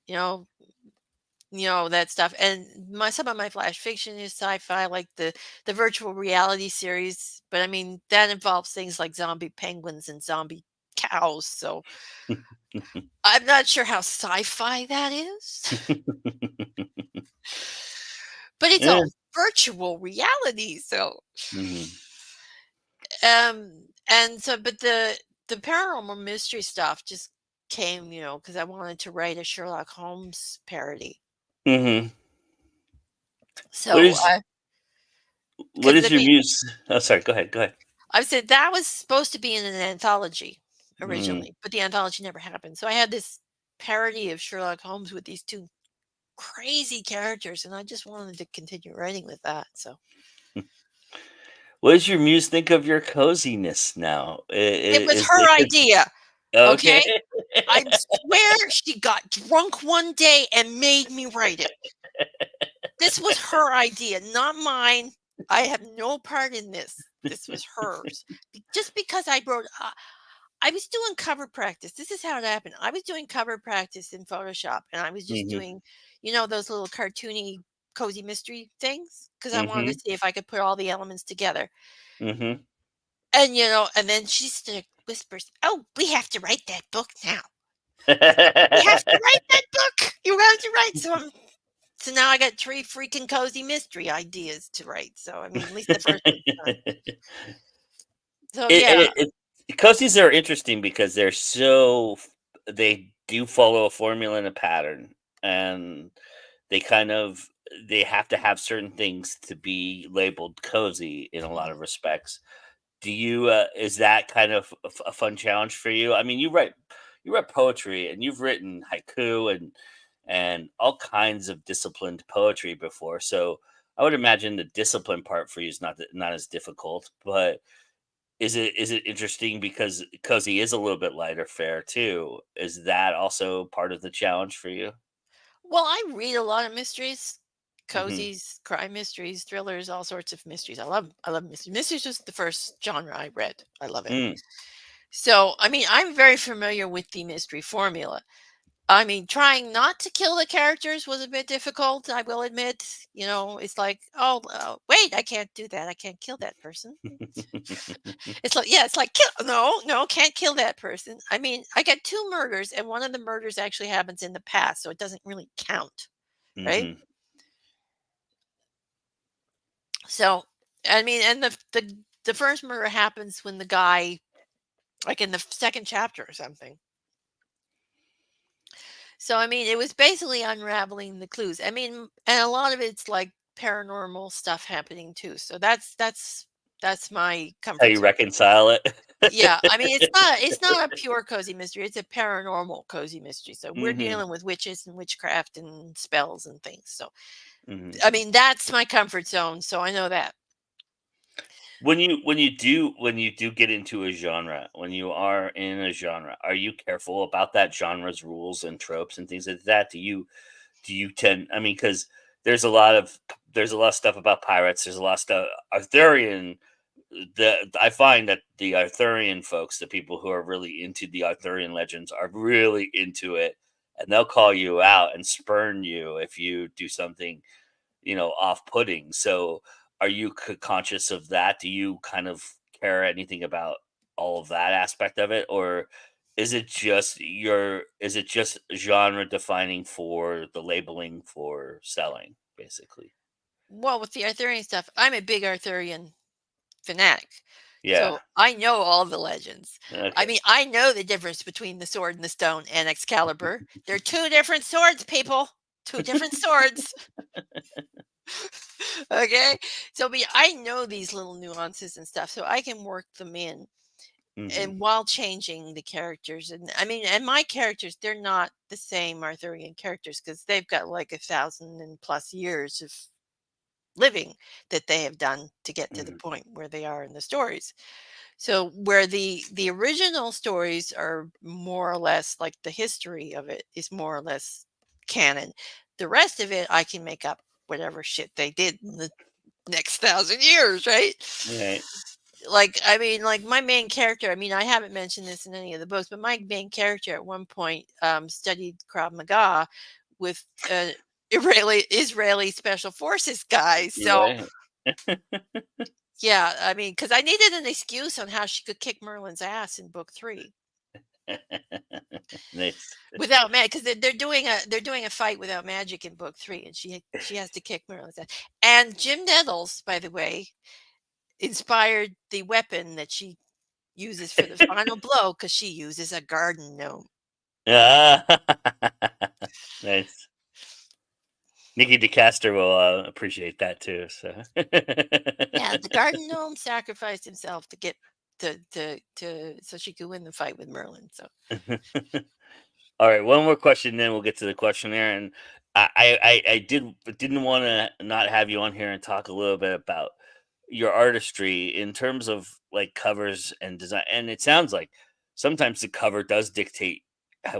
you know, that stuff, and some of my flash fiction is sci-fi, like the virtual reality series. But I mean, that involves things like zombie penguins and zombie cows. So I'm not sure how sci-fi that is. But it's Yeah. all virtual reality, so Mhm. and so but the paranormal mystery stuff just came, because I wanted to write a Sherlock Holmes parody. Mhm. What So is I what because is your muse? Oh, sorry. Go ahead. Go ahead. I said that was supposed to be in an anthology Mm. originally, but the anthology never happened. So I had this parody of Sherlock Holmes with these two crazy characters, and I just wanted to continue writing with that. So What does your muse think of your coziness now? it was Is her it idea. okay? Okay, I swear she got drunk one day and made me write it. This was her idea, not mine. I have no part in this. This was hers. Just because I wrote, I was doing cover practice. This is how it happened. I was doing cover practice in Photoshop, and I was just Mhm, doing, those little cartoony, cozy mystery things because I wanted to mhm, see if I could put all the elements together. mhm. And and then she whispers, "Oh, we have to write that book now. We have to write that book. You have to write." So now I got 3 freaking cozy mystery ideas to write. So I mean, at least the first one's done. So yeah. Cozies are interesting because they do follow a formula and a pattern, and they kind of they have to have certain things to be labeled cozy in a lot Mhm. of respects. Do you is that kind of a fun challenge for you? I mean, you write poetry and you've written haiku and all kinds of disciplined poetry before. So I would imagine the discipline part for you is not as difficult, but is it interesting because cozy is a little bit lighter fare too? Is that also part of the challenge for you? Well, I read a lot of mysteries, Hmm. cozies, crime mysteries, thrillers, all sorts of mysteries. I love mysteries. Mysteries was the first genre I read. I love it. Mm. So, I mean, I'm very familiar with the mystery formula. I mean, trying not to kill the characters was a bit difficult, I will admit. It's like, "Oh, wait, I can't do that. I can't kill that person." It's like, yeah, it's like, "Kill no, no, can't kill that person." I mean, I got 2 murders, and one of the murders actually happens in the past, so it doesn't really count, right? Hmm. So, I mean, and the first murder happens when the guy, like, in the 2nd chapter or something. So, I mean, it was basically unraveling the clues. I mean, and a lot of it's like paranormal stuff happening too. So that's my How comfort you zone. reconcile it? Yeah, I mean, it's not a pure cozy mystery. It's a paranormal cozy mystery. So we're Hmm. dealing with witches and witchcraft and spells and things. So Hmm. I mean, that's my comfort zone. So I know that. When you do get into a genre, when you are in a genre, are you careful about that genre's rules and tropes and things like that? Do you tend, I mean, because there's a lot of stuff about pirates, there's a lot of stuff Arthurian. I find that the Arthurian folks, the people who are really into the Arthurian legends, are really into it, and they'll call you out and spurn you if you do something, off-putting. So, are you conscious of that? Do you kind of care anything about all of that aspect of it, or is it just genre defining for the labeling for selling, basically? Well, with the Arthurian stuff, I'm a big Arthurian fanatic. Yeah. So I know all the legends. I Okay. mean, I know the difference between the sword and the stone and Excalibur. They're 2 different swords, people. 2 different swords. Okay? So I know these little nuances and stuff, so I can work them in Hmm. and while changing the characters. And I mean, and my characters, they're not the same Arthurian characters because they've got like 1,000 and plus years of living that they have done to get to the Hmm. point where they are in the stories. So where the original stories are more or less like the history of it is more or less canon. The rest of it I can make up whatever shit they did in the next 1,000 years, right? Right. Like I mean, like my main character. I mean, I haven't mentioned this in any of the books, but my main character at one point studied Krav Maga with Israeli special forces guys. So Right. yeah, I mean, because I needed an excuse on how she could kick Merlin's ass in book 3 Nice. without magic. Because they're doing a fight without magic in book 3, and she has to kick Merlin's ass. And Jim Nettles, by the way, inspired the weapon that she uses for the final blow because she uses a garden gnome. Ah, nice. Nikki DeCaster will appreciate that too. So, Yeah, the garden gnome sacrificed himself to get to so she could win the fight with Merlin. So all right, one more question, then we'll get to the questionnaire. And I didn't want to not have you on here and talk a little bit about your artistry in terms of like covers and design. And it sounds like sometimes the cover does dictate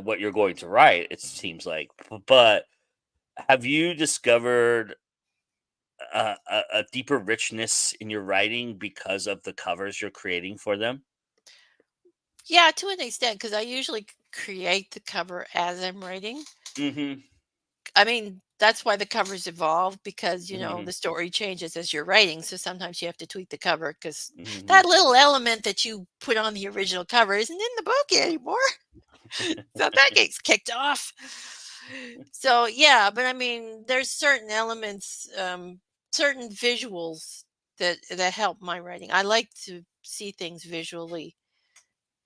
what you're going to write. It seems like, but have you discovered a deeper richness in your writing because of the covers you're creating for them? Yeah, to an extent, because I usually create the cover as I'm writing. Mm-hmm. I mean, that's why the covers evolve because, Mm-hmm. the story changes as you're writing. So sometimes you have to tweak the cover because Mm-hmm. that little element that you put on the original cover isn't in the book anymore. So that gets kicked off. So yeah, but I mean, there's certain elements, certain visuals that help my writing. I like to see things visually.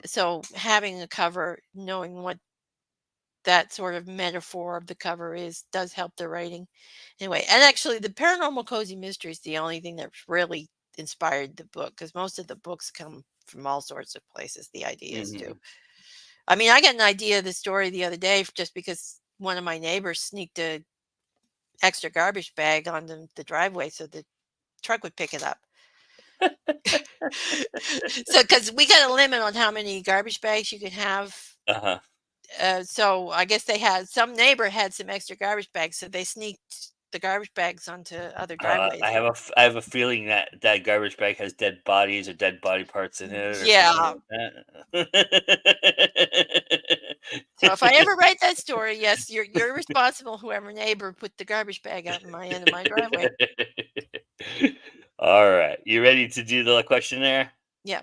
So having a cover, knowing what that sort of metaphor of the cover is, does help the writing. Anyway, and actually the paranormal cozy mystery is the only thing that really inspired the book because most of the books come from all sorts of places, the ideas do. Mm-hmm. I mean, I got an idea of the story the other day just because one of my neighbors sneaked a extra garbage bag on the driveway so the truck would pick it up. So because we got a limit on how many garbage bags you can have. Uh-huh. So I guess they had some neighbor had some extra garbage bags, so they sneaked the garbage bags onto other driveways. I have a feeling that that garbage bag has dead bodies or dead body parts in it or Yeah. something like that. So if I ever write that story, yes, you're responsible. Whoever neighbor put the garbage bag out in my end of my driveway. All right, you ready to do the questionnaire? Yeah.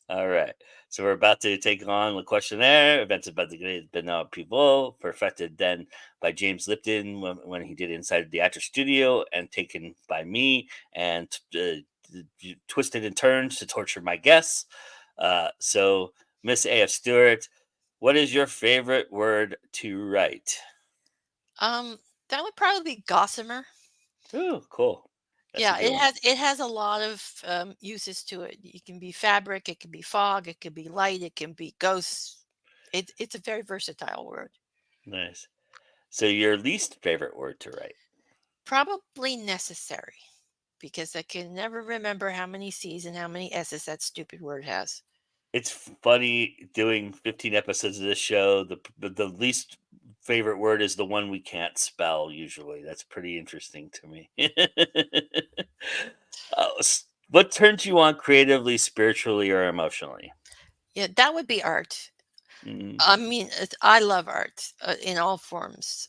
All right. So we're about to take on the questionnaire, invented by the great Benoit Pivot, perfected then by James Lipton when he did Inside the Actor Studio, and taken by me and twisted and turned to torture my guests. So, Miss A.F. Stewart, what is your favorite word to write? Um, that would probably be gossamer. Ooh, cool. That's a Yeah, good one. it has a lot of uses to it. It can be fabric, it can be fog, it can be light, it can be ghosts. It's a very versatile word. Nice. So, your least favorite word to write? Probably necessary because I can never remember how many C's and how many S's that stupid word has. It's funny doing 15 episodes of this show. The least favorite word is the one we can't spell usually. That's pretty interesting to me. What turns you on creatively, spiritually, or emotionally? Yeah, that would be art. Mm, I mean, I love art in all forms.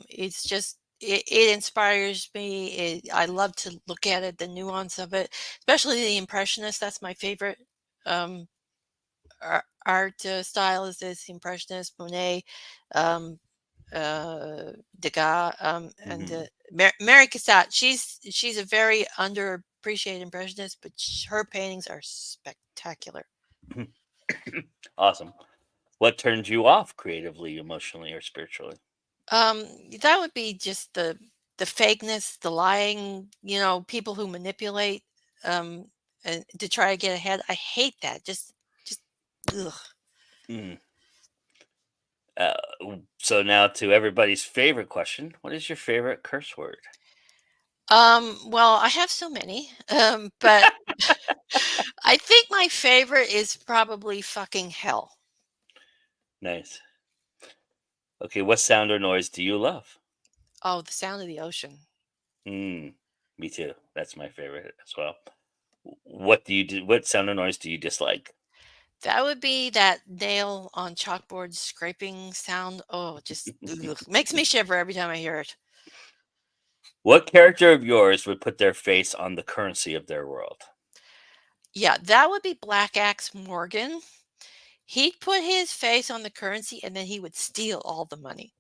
It's just it inspires me. I love to look at it, the nuance of it, especially the impressionist. That's my favorite um, art style. Is this impressionist Monet, um, Degas, and mhm. Mary Cassatt. She's a very underappreciated impressionist, but her paintings are spectacular. Awesome. What turns you off creatively, emotionally, or spiritually? Um, that would be just the fakeness, the lying, people who manipulate um and to try to get ahead. I hate that. Just ugh. Mm. Uh, so now to everybody's favorite question: what is your favorite curse word? Well, I have so many. But I think my favorite is probably fucking hell. Nice. Okay, what sound or noise do you love? Oh, the sound of the ocean. Mm, me too. That's my favorite as well. What do you do? What sound or noise do you dislike? That would be that nail on chalkboard scraping sound. Oh, just ugh. Makes me shiver every time I hear it. What character of yours would put their face on the currency of their world? Yeah, that would be Black Axe Morgan. He'd put his face on the currency and then he would steal all the money.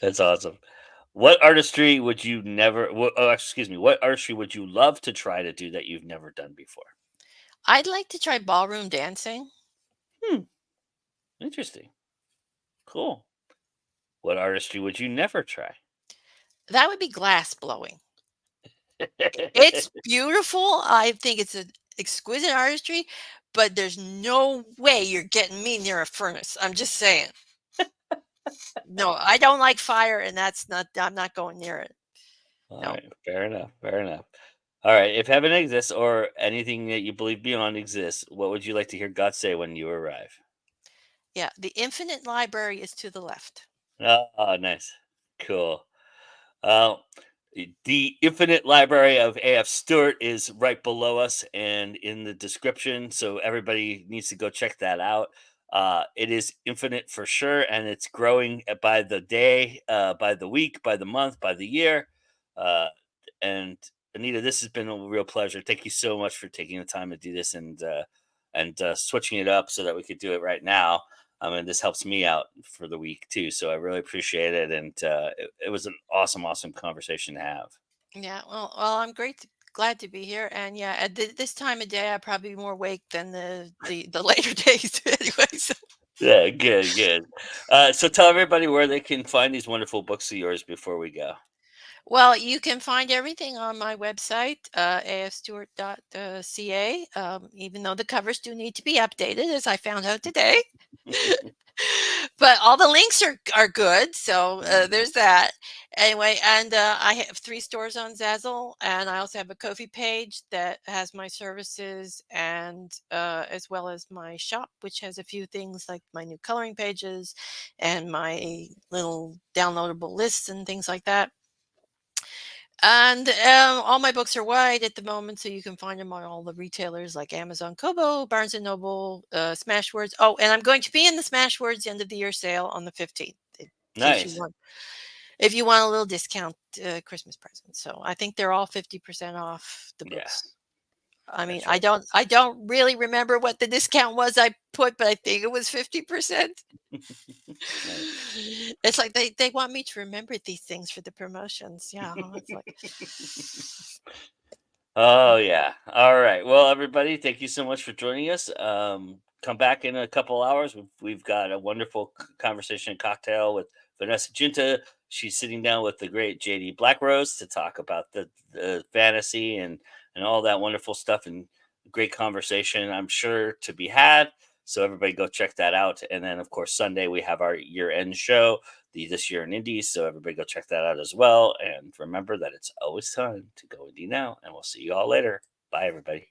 That's awesome. What artistry would you never? Oh, excuse me. What artistry would you love to try to do that you've never done before? I'd like to try ballroom dancing. Hmm. Interesting. Cool. What artistry would you never try? That would be glass blowing. It's beautiful. I think it's an exquisite artistry, but there's no way you're getting me near a furnace. I'm just saying. No, I don't like fire, and I'm not going near it. All No. right, fair enough. Fair enough. All right, if heaven exists or anything that you believe beyond exists, what would you like to hear God say when you arrive? Yeah, the infinite library is to the left. Oh, nice. Cool. Uh, the Infinite Library of A.F. Stewart is right below us and in the description, so everybody needs to go check that out. It is infinite for sure, and it's growing by the day, by the week, by the month, by the year. Uh, and Anita, this has been a real pleasure. Thank you so much for taking the time to do this and switching it up so that we could do it right now. And this helps me out for the week too. So I really appreciate it, and it was an awesome conversation to have. Yeah, well, I'm glad to be here, and yeah, at this time of day, I probably be more awake than the later days anyway. So. Yeah, good. So tell everybody where they can find these wonderful books of yours before we go. Well, you can find everything on my website, afstewart.ca, even though the covers do need to be updated, as I found out today. But all the links are good, so there's that. Anyway, and I have 3 stores on Zazzle, and I also have a Ko-fi page that has my services and as well as my shop, which has a few things like my new coloring pages and my little downloadable lists and things like that. And all my books are wide at the moment, so you can find them on all the retailers like Amazon, Kobo, Barnes and Noble, Smashwords. Oh, and I'm going to be in the Smashwords end of the year sale on the 15th, in case Nice. if you want a little discount Christmas present. So I think they're all 50% off the Yeah, books. I mean, that's right. I don't really remember what the discount was I put, but I think it was 50%. Nice. It's like they want me to remember these things for the promotions. Yeah, it's like. Oh yeah. All right. Well, everybody, thank you so much for joining us. Come back in a couple hours. We've got a wonderful conversation and cocktail with Vanessa Junta. She's sitting down with the great JD Blackrose to talk about the fantasy and all that wonderful stuff and great conversation. I'm sure to be had. So everybody go check that out. And then of course Sunday we have our year end show, the This Year in Indies. So everybody go check that out as well. And remember that it's always time to go indie now. And we'll see you all later. Bye, everybody.